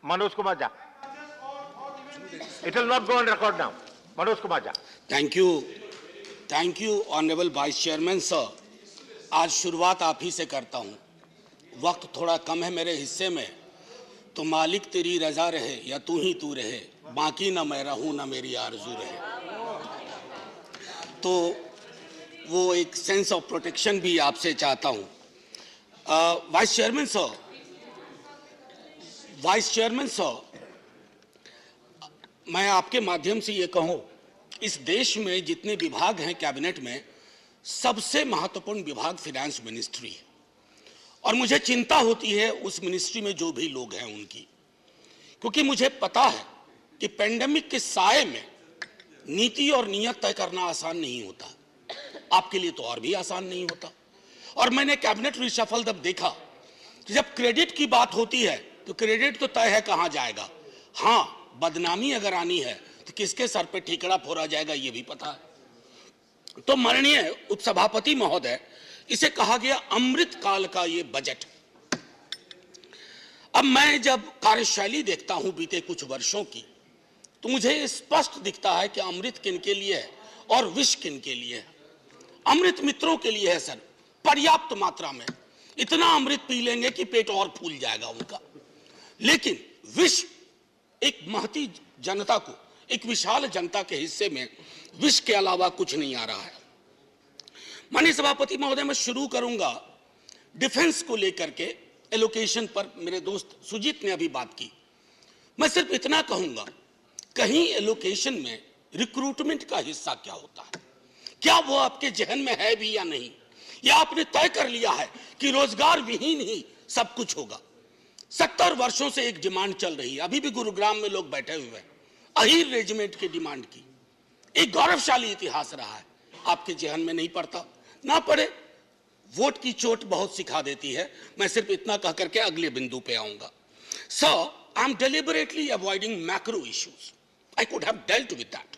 Manoj Kumar Jha. It will not go on record now. Manoj Kumar Jha. Thank you honourable vice chairman sir. आज शुरुआत आप ही से करता हूं। वक्त थोड़ा कम है मेरे हिस्से में, तो मालिक तेरी रजा रहे या तू ही तू रहे, बाकी ना मैं रहूं ना मेरी आरजू रहे। तो वो एक सेंस ऑफ प्रोटेक्शन भी आपसे चाहता हूं। वाइस चेयरमैन सर, मैं आपके माध्यम से ये कहूं, इस देश में जितने विभाग हैं कैबिनेट में, सबसे महत्वपूर्ण विभाग फाइनेंस मिनिस्ट्री है। और मुझे चिंता होती है उस मिनिस्ट्री में जो भी लोग हैं उनकी, क्योंकि मुझे पता है कि पेंडेमिक के साए में नीति और नियत तय करना आसान नहीं होता। आपके लिए तो और भी आसान नहीं होता। और मैंने कैबिनेट रिशफल जब देखा कि जब क्रेडिट की बात होती है तो क्रेडिट तो तय है कहां जाएगा, हाँ बदनामी अगर आनी है तो किसके सर पे ठीकरा फोड़ा जाएगा ये भी पता है। तो माननीय उपसभापति महोदय, इसे कहा गया अमृत काल का ये बजट। अब मैं जब कार्यशैली देखता हूं बीते कुछ वर्षों की, तो मुझे स्पष्ट दिखता है कि अमृत किन के लिए है और विष किन के लिए है। अमृत मित्रों के लिए है सर, पर्याप्त मात्रा में, इतना अमृत पी लेंगे कि पेट और फूल जाएगा उनका। लेकिन विष एक महती जनता को, एक विशाल जनता के हिस्से में विष के अलावा कुछ नहीं आ रहा है। माननीय सभापति महोदय, मैं शुरू करूंगा डिफेंस को लेकर के एलोकेशन पर। मेरे दोस्त सुजीत ने अभी बात की। मैं सिर्फ इतना कहूंगा, कहीं एलोकेशन में रिक्रूटमेंट का हिस्सा क्या होता है, क्या वो आपके जहन में है भी या नहीं, या आपने तय कर लिया है कि रोजगार विहीन ही सब कुछ होगा। 70 वर्षों से एक डिमांड चल रही है, अभी भी गुरुग्राम में लोग बैठे हुए हैं, अहीर रेजिमेंट की डिमांड की। एक गौरवशाली इतिहास रहा है, आपके जहन में नहीं पड़ता, ना पड़े, वोट की चोट बहुत सिखा देती है। मैं सिर्फ इतना कह करके अगले बिंदु पे आऊंगा। Sir, I am deliberately avoiding macro issues. I could have dealt with that.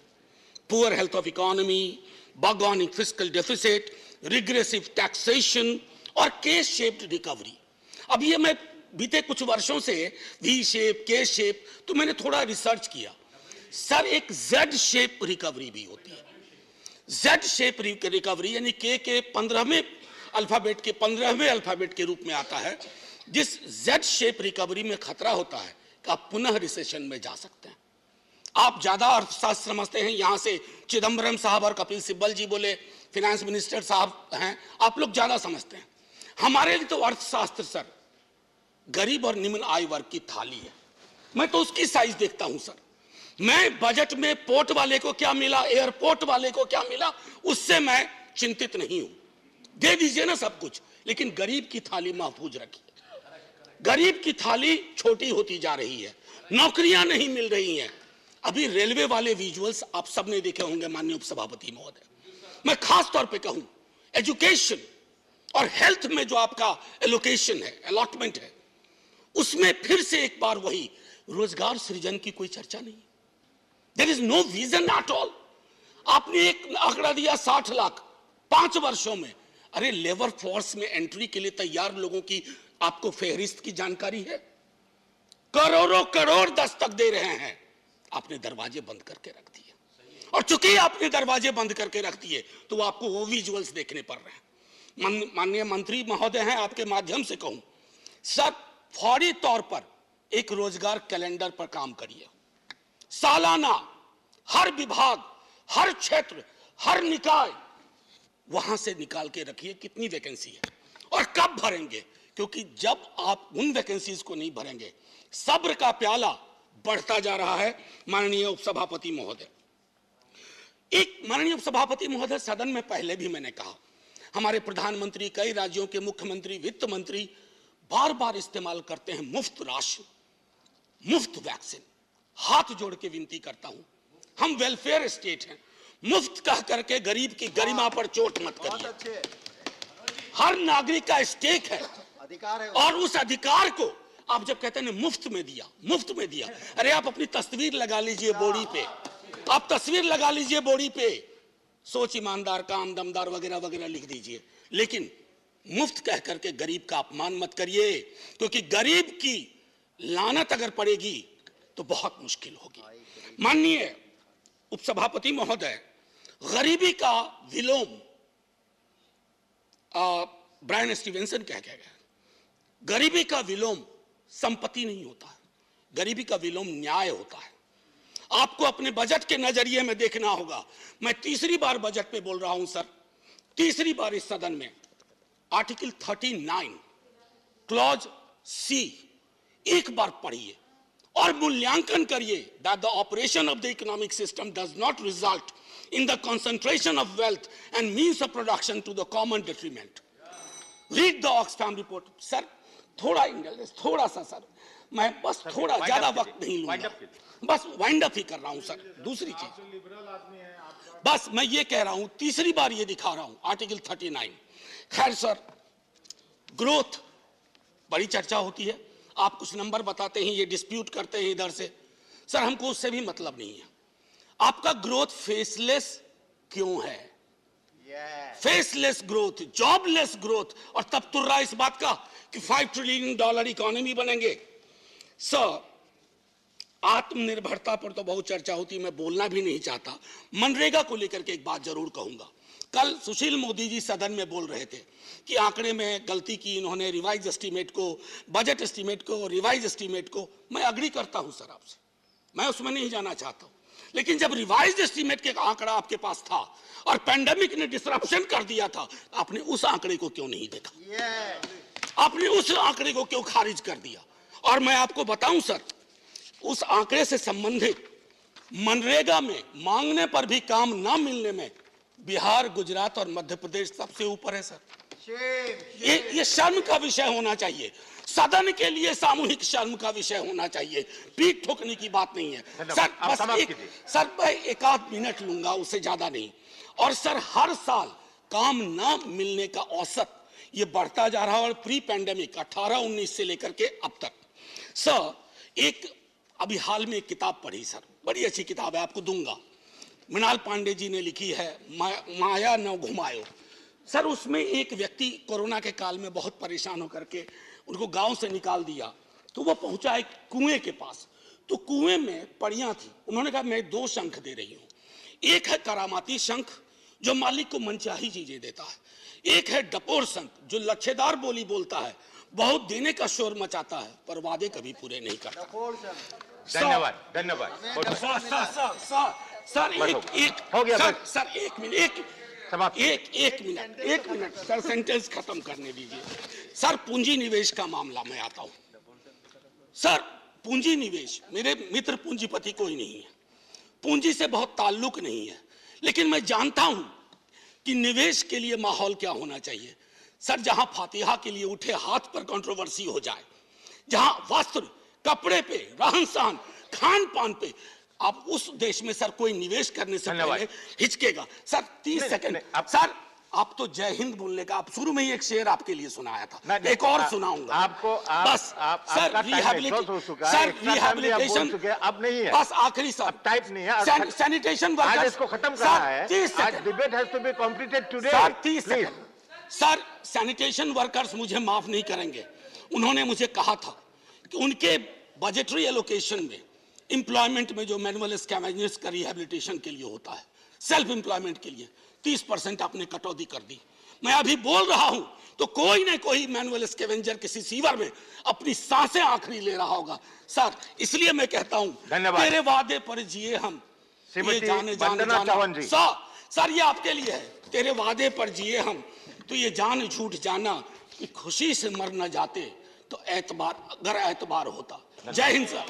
Poor health of economy, bug on fiscal deficit, regressive taxation और केस शेप्ड रिकवरी। अब ये मैं बीते कुछ वर्षों से वी शेप, के शेप, तो मैंने थोड़ा रिसर्च किया। सर, एक जेड शेप रिकवरी भी होती है। जेड शेप रिकवरी यानी के 15वें अल्फाबेट के रूप में आता है, जिस जेड शेप रिकवरी में खतरा होता है कि आप पुनः रिसेशन में जा सकते हैं। आप ज्यादा अर्थशास्त्र समझते हैं, यहां से चिदम्बरम साहब और कपिल सिब्बल जी बोले, फाइनेंस मिनिस्टर साहब हैं, आप लोग ज्यादा समझते हैं। हमारे लिए तो अर्थशास्त्र सर गरीब और निम्न आय वर्ग की थाली है। मैं तो उसकी साइज देखता हूं सर। मैं बजट में पोर्ट वाले को क्या मिला, एयरपोर्ट वाले को क्या मिला, उससे मैं चिंतित नहीं हूं। दे दीजिए ना सब कुछ, लेकिन गरीब की थाली महफूज रखिए। गरीब की थाली छोटी होती जा रही है, नौकरियां नहीं मिल रही हैं। अभी रेलवे वाले विजुअल्स आप सबने देखे होंगे माननीय उपसभापति महोदय। मैं खास तौर पे कहूं, एजुकेशन और हेल्थ में जो आपका एलोकेशन है, अलॉटमेंट है, उसमें फिर से एक बार वही रोजगार सृजन की कोई चर्चा नहीं। There is no vision at all. आपने एक आंकड़ा दिया 60 लाख 5 वर्षों में। अरे लेबर फोर्स में एंट्री के लिए तैयार लोगों की आपको फेहरिस्त की जानकारी है? करोड़ों करोड़ दस्तक दे रहे हैं, आपने दरवाजे बंद करके रख दिए। और चूंकि आपने दरवाजे बंद करके रख दिए तो आपको वो विजुअल्स देखने पड़ रहे हैं। माननीय मंत्री महोदय हैं, आपके माध्यम से कहूं सर, फौरी तौर पर एक रोजगार कैलेंडर पर काम करिए। सालाना हर विभाग, हर क्षेत्र, हर निकाय, वहां से निकाल के रखिए कितनी वैकेंसी है और कब भरेंगे, क्योंकि जब आप उन वैकेंसीज को नहीं भरेंगे, सब्र का प्याला बढ़ता जा रहा है। माननीय उपसभापति महोदय, माननीय उपसभापति महोदय, सदन में पहले भी मैंने कहा, हमारे प्रधानमंत्री, कई राज्यों के मुख्यमंत्री, वित्त मंत्री बार बार इस्तेमाल करते हैं मुफ्त राशन, मुफ्त वैक्सीन। हाथ जोड़ के विनती करता हूं, हम वेलफेयर स्टेट हैं, मुफ्त कह करके गरीब की गरिमा पर चोट मत करिए। हर नागरिक का स्टेक है, अधिकार है, और उस अधिकार को आप जब कहते हैं मुफ्त में दिया, मुफ्त में दिया, अरे आप अपनी तस्वीर लगा लीजिए बोरी पे, आप तस्वीर लगा लीजिए बोरी पे, सोच ईमानदार, काम दमदार वगैरह वगैरह लिख दीजिए, लेकिन मुफ्त कह करके गरीब का अपमान मत करिए, क्योंकि गरीब की लानत अगर पड़ेगी तो बहुत मुश्किल होगी। माननीय उपसभापति महोदय, गरीबी का विलोम ब्रायन स्टीवेंसन कह गया, गरीबी का विलोम संपत्ति नहीं होता है, गरीबी का विलोम न्याय होता है। आपको अपने बजट के नजरिए में देखना होगा। मैं तीसरी बार बजट पे बोल रहा हूं सर, तीसरी बार इस सदन में आर्टिकल 39 क्लॉज सी एक बार पढ़िए और मूल्यांकन करिए that the operation of the economic system does not result in the concentration of wealth and means of production to the common detriment. Read the Oxfam report. Sir थोड़ा indulgence, थोड़ा सा sir, मैं बस थोड़ा ज्यादा वक्त नहीं लूंगा, बस वाइंड अप ही कर रहा हूं सर। दूसरी चीज, बस मैं ये कह रहा हूं, तीसरी बार ये दिखा रहा हूं आर्टिकल 39। खैर सर, ग्रोथ बड़ी चर्चा होती है, आप कुछ नंबर बताते हैं, ये डिस्प्यूट करते हैं इधर से। सर हमको उससे भी मतलब नहीं है। आपका ग्रोथ फेसलेस क्यों है? फेसलेस ग्रोथ, जॉबलेस ग्रोथ, और तब तुर्रा इस बात का कि $5 ट्रिलियन इकोनॉमी बनेंगे। सर आत्मनिर्भरता पर तो बहुत चर्चा होती है, मैं बोलना भी नहीं चाहता। मनरेगा को लेकर के एक बात जरूर कहूंगा। कल सुशील मोदी जी सदन में बोल रहे थे कि आंकड़े में गलती की इन्होंने, रिवाइज एस्टीमेट को, बजट एस्टीमेट को, रिवाइज एस्टीमेट को। मैं अग्री करता हूं सर आपसे, मैं उसमें नहीं जाना चाहता हूं, लेकिन जब रिवाइज एस्टीमेट के आंकड़ा आपके पास था और पैंडेमिक ने डिसरप्शन कर दिया था, आपने उस आंकड़े को क्यों नहीं देखा? आपने उस आंकड़े को क्यों खारिज कर दिया? और मैं आपको बताऊं सर, उस आंकड़े से संबंधित मनरेगा में मांगने पर भी काम ना मिलने में बिहार, गुजरात और मध्य प्रदेश सबसे ऊपर है सर। ये शर्म का विषय होना चाहिए, सदन के लिए सामूहिक शर्म का विषय होना चाहिए, पीठ ठोकने की बात नहीं है सर। बस मैं एक आध मिनट लूंगा, उससे ज्यादा नहीं। और सर हर साल काम ना मिलने का औसत ये बढ़ता जा रहा है, और प्री पैंडेमिक 18-19 से लेकर के अब तक। सर एक अभी हाल में एक किताब पढ़ी सर, बड़ी अच्छी किताब है, आपको दूंगा, मृणाल पांडे जी ने लिखी है, माया न घुमायो। सर उसमें एक व्यक्ति कोरोना के काल में बहुत परेशान होकर के, उनको गांव से निकाल दिया, तो वो पहुंचा एक कुएं के पास। तो कुएं में पड़ियां थी, उन्होंने कहा मैं 2 शंख दे रही हूं। एक है करामाती शंख जो मालिक को मनचाही चीजें देता है, एक है डपोर शंख जो लच्छेदार बोली बोलता है, बहुत देने का शोर मचाता है पर वादे कभी पूरे नहीं करता। धन्यवाद, धन्यवाद। सर एक हो गया सर एक मिनट सर, सेंटेंस खत्म करने दीजिए। सर पूंजी निवेश का मामला में आता हूं। सर पूंजी निवेश, मेरे मित्र पूंजीपति कोई नहीं है, पूंजी से बहुत ताल्लुक नहीं है, लेकिन मैं जानता हूं कि निवेश के लिए माहौल क्या होना चाहिए। सर जहां फातिहा के लिए उठे हाथ पर कंट्रोवर्सी हो जाए, जहां वस्त्र, कपड़े पे, रहन सहन, खान पान पे, आप उस देश में सर कोई निवेश करने से पहले हिचकेगा। सर 30 सेकंड सर, आप तो जय हिंद बोलने का, आप शुरू में ही एक शेर आपके लिए सुनाया था, एक और सुनाऊंगा आपको। बस सर रिहैबिलिटेशन अब नहीं है, बस आखिरी सर, टाइप नहीं है, सैनिटेशन आज वर्कर्स इसको खत्म करना है। 30 second, debate has to be completed today. Sir 30 second. Sir sanitation workers मुझे माफ नहीं करेंगे, उन्होंने मुझे कहा था कि उनके बजटरी एलोकेशन में एम्प्लॉयमेंट में जो मैनुअल स्कैवेंजर्स का रिहैबिलिटेशन के लिए होता है, सेल्फ एम्प्लॉयमेंट के लिए 30% आपने कटौती कर दी। मैं अभी बोल रहा हूं तो कोई ना कोई मैनुअल स्कैवेंजर किसी सीवर में अपनी सांसें आखिरी ले रहा होगा। सर इसलिए मैं कहता हूं, तेरे वादे पर जिए हम, ये जाने जाने सर ये आपके लिए है, तेरे वादे पर जिए हम तो ये जान झूठ जाना कि खुशी से मर न जाते तो एतबार, अगर एतबार होता। जय हिंद सर।